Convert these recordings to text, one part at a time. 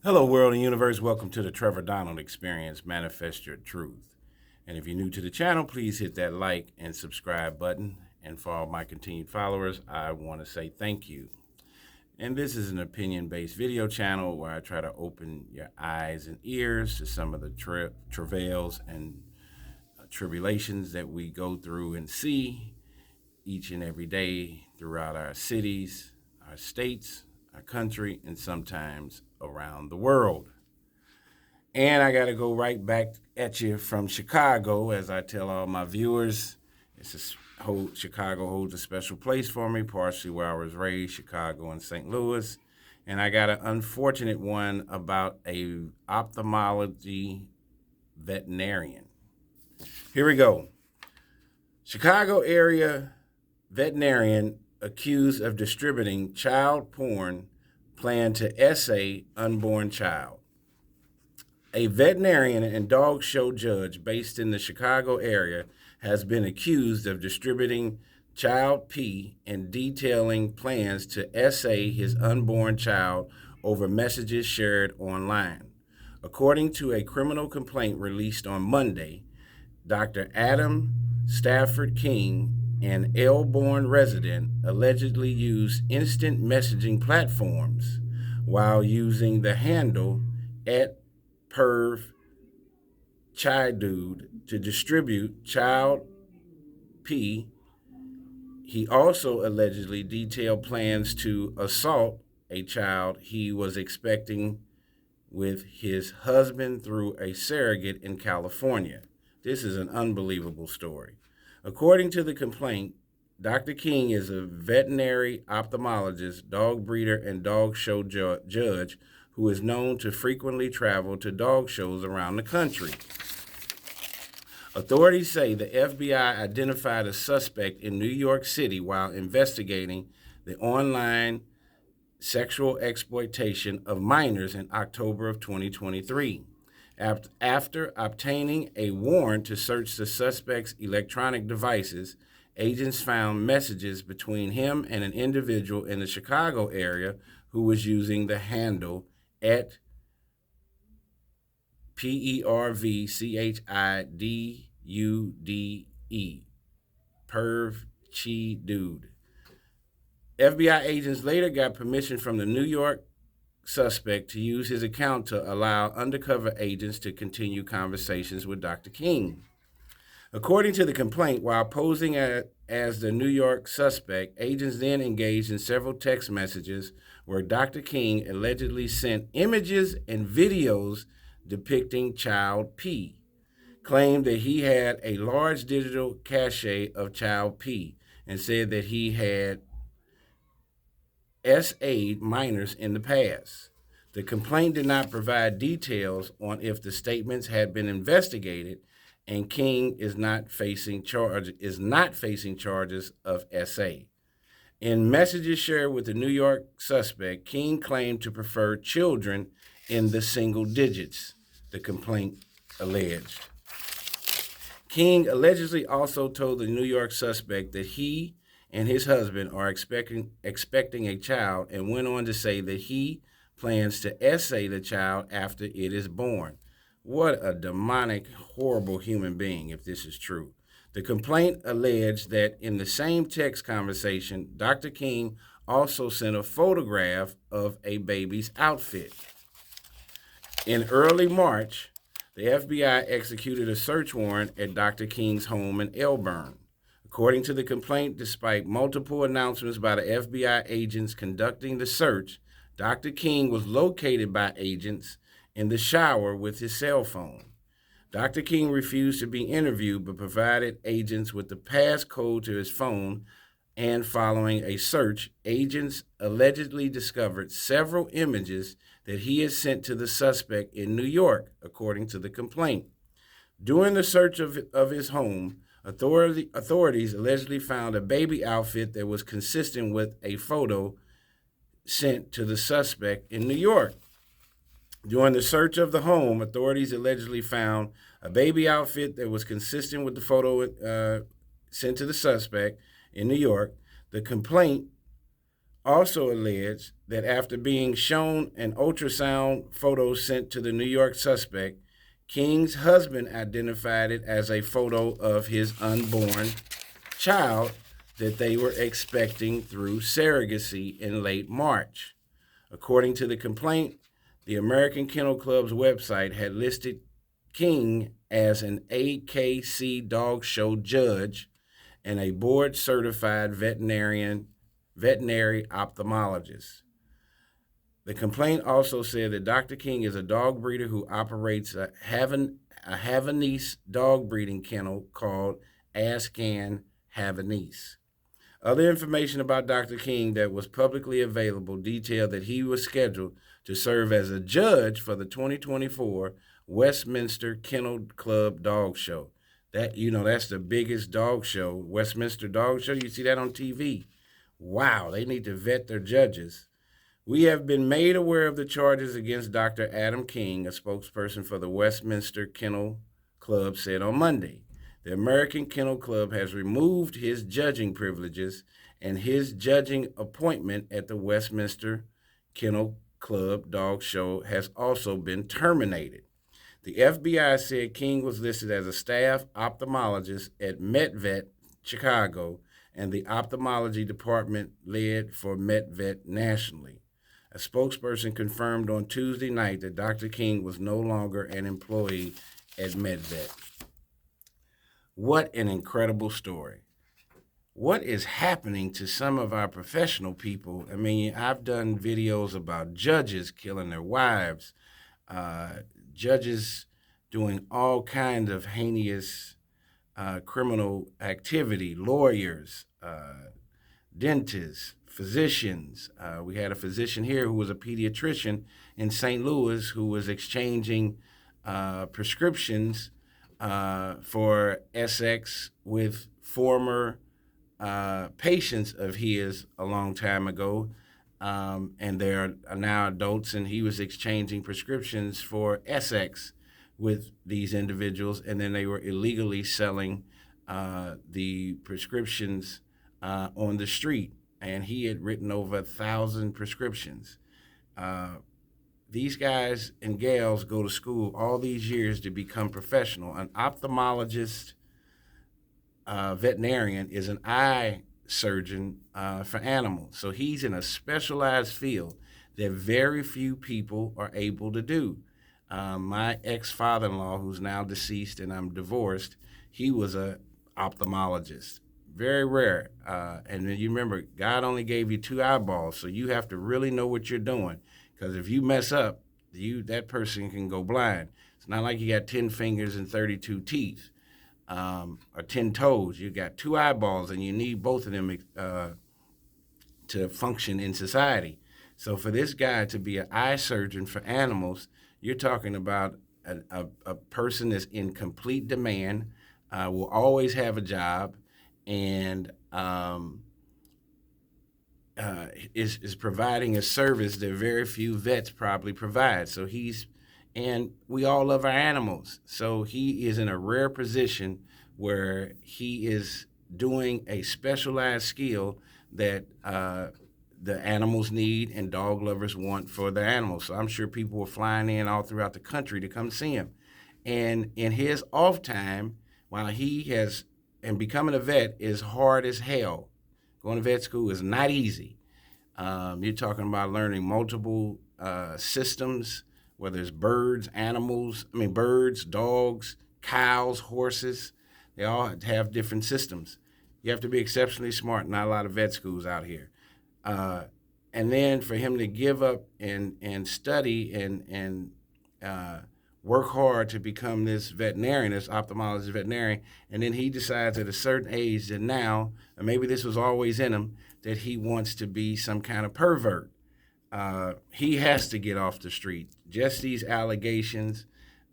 Hello, world and universe. Welcome to the Trevor Donald Experience. Manifest your truth. And if you're new to the channel, please hit that like and subscribe button. And for all my continued followers, I want to say thank you. And this is an opinion-based video channel where I try to open your eyes and ears to some of the travails and tribulations that we go through and see each and every day throughout our cities, our states, our country, and sometimes around the world. And I got to go right back at you from Chicago, as I tell all my viewers. Chicago holds a special place for me, partially where I was raised, Chicago and St. Louis. And I got an unfortunate one about a ophthalmology veterinarian. Here we go. Chicago area veterinarian accused of distributing child porn planned to essay unborn child. A veterinarian and dog show judge based in the Chicago area has been accused of distributing child pee and detailing plans to essay his unborn child over messages shared online. According to a criminal complaint released on Monday, Dr. Adam Stafford King, an Unborn resident, allegedly used instant messaging platforms while using the handle @perv chidude to distribute child P. He also allegedly detailed plans to assault a child he was expecting with his husband through a surrogate in California. This is an unbelievable story. According to the complaint, Dr. King is a veterinary ophthalmologist, dog breeder, and dog show judge who is known to frequently travel to dog shows around the country. Authorities say the FBI identified a suspect in New York City while investigating the online sexual exploitation of minors in October of 2023. After obtaining a warrant to search the suspect's electronic devices, agents found messages between him and an individual in the Chicago area who was using the handle @PERVCHIDUDE, perv chi dude. FBI agents later got permission from the New York suspect to use his account to allow undercover agents to continue conversations with Dr. King. According to the complaint, while posing as the New York suspect, agents then engaged in several text messages where Dr. King allegedly sent images and videos depicting child P, claimed that he had a large digital cache of child P, and said that he had SA'd minors in the past. The complaint did not provide details on if the statements had been investigated, and King is not facing charges of SA. In messages shared with the New York suspect, King claimed to prefer children in the single digits, the complaint alleged. King allegedly also told the New York suspect that he and his husband are expecting a child, and went on to say that he plans to essay the child after it is born. What a demonic, horrible human being, if this is true. The complaint alleged that in the same text conversation, Dr. King also sent a photograph of a baby's outfit. In early March, the FBI executed a search warrant at Dr. King's home in Unborn. According to the complaint, despite multiple announcements by the FBI agents conducting the search, Dr. King was located by agents in the shower with his cell phone. Dr. King refused to be interviewed but provided agents with the passcode to his phone, and following a search, agents allegedly discovered several images that he had sent to the suspect in New York, according to the complaint. During the search of his home, authorities allegedly found a baby outfit that was consistent with a photo sent to the suspect in New York. During the search of the home, authorities allegedly found a baby outfit that was consistent with the photo sent to the suspect in New York. The complaint also alleged that after being shown an ultrasound photo sent to the New York suspect, King's husband identified it as a photo of his unborn child that they were expecting through surrogacy in late March. According to the complaint, the American Kennel Club's website had listed King as an AKC dog show judge and a board certified veterinary ophthalmologist. The complaint also said that Dr. King is a dog breeder who operates a Havanese dog breeding kennel called Ascan Havanese. Other information about Dr. King that was publicly available detailed that he was scheduled to serve as a judge for the 2024 Westminster Kennel Club Dog Show. That's the biggest dog show, Westminster Dog Show. You see that on TV. Wow, they need to vet their judges. We have been made aware of the charges against Dr. Adam King, a spokesperson for the Westminster Kennel Club, said on Monday. The American Kennel Club has removed his judging privileges, and his judging appointment at the Westminster Kennel Club Dog Show has also been terminated. The FBI said King was listed as a staff ophthalmologist at MetVet Chicago and the ophthalmology department led for MetVet nationally. A spokesperson confirmed on Tuesday night that Dr. King was no longer an employee at MedVet. What an incredible story. What is happening to some of our professional people? I mean, I've done videos about judges killing their wives, judges doing all kinds of heinous criminal activity, lawyers, dentists, physicians. We had a physician here who was a pediatrician in St. Louis who was exchanging prescriptions for Essex with former patients of his a long time ago. And they are now adults, and he was exchanging prescriptions for Essex with these individuals, and then they were illegally selling the prescriptions on the street, and he had written over 1,000 prescriptions. These guys and gals go to school all these years to become professional. An ophthalmologist, veterinarian is an eye surgeon for animals. So he's in a specialized field that very few people are able to do. My ex-father-in-law, who's now deceased and I'm divorced, he was an ophthalmologist. Very rare. And then you remember, God only gave you 2 eyeballs, so you have to really know what you're doing. Because if you mess up, that person can go blind. It's not like you got 10 fingers and 32 teeth or 10 toes. You got 2 eyeballs, and you need both of them to function in society. So for this guy to be an eye surgeon for animals, you're talking about a person that's in complete demand, will always have a job, and is providing a service that very few vets probably provide. So and we all love our animals. So he is in a rare position where he is doing a specialized skill that the animals need and dog lovers want for their animals. So I'm sure people were flying in all throughout the country to come see him. And in his off time, while and becoming a vet is hard as hell. Going to vet school is not easy. You're talking about learning multiple systems, whether it's birds, dogs, cows, horses. They all have different systems. You have to be exceptionally smart. Not a lot of vet schools out here. And then for him to give up and study and work hard to become this veterinarian, this ophthalmologist veterinarian, and then he decides at a certain age that now, and maybe this was always in him, that he wants to be some kind of pervert. He has to get off the street. Just these allegations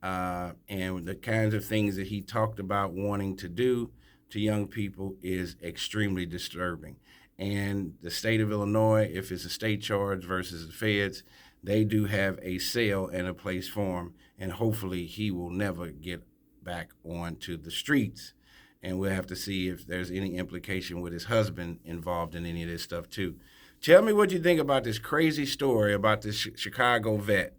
and the kinds of things that he talked about wanting to do to young people is extremely disturbing. And the state of Illinois, if it's a state charge versus the feds, they do have a cell and a place for him, and hopefully he will never get back onto the streets. And we'll have to see if there's any implication with his husband involved in any of this stuff too. Tell me what you think about this crazy story about this Chicago vet.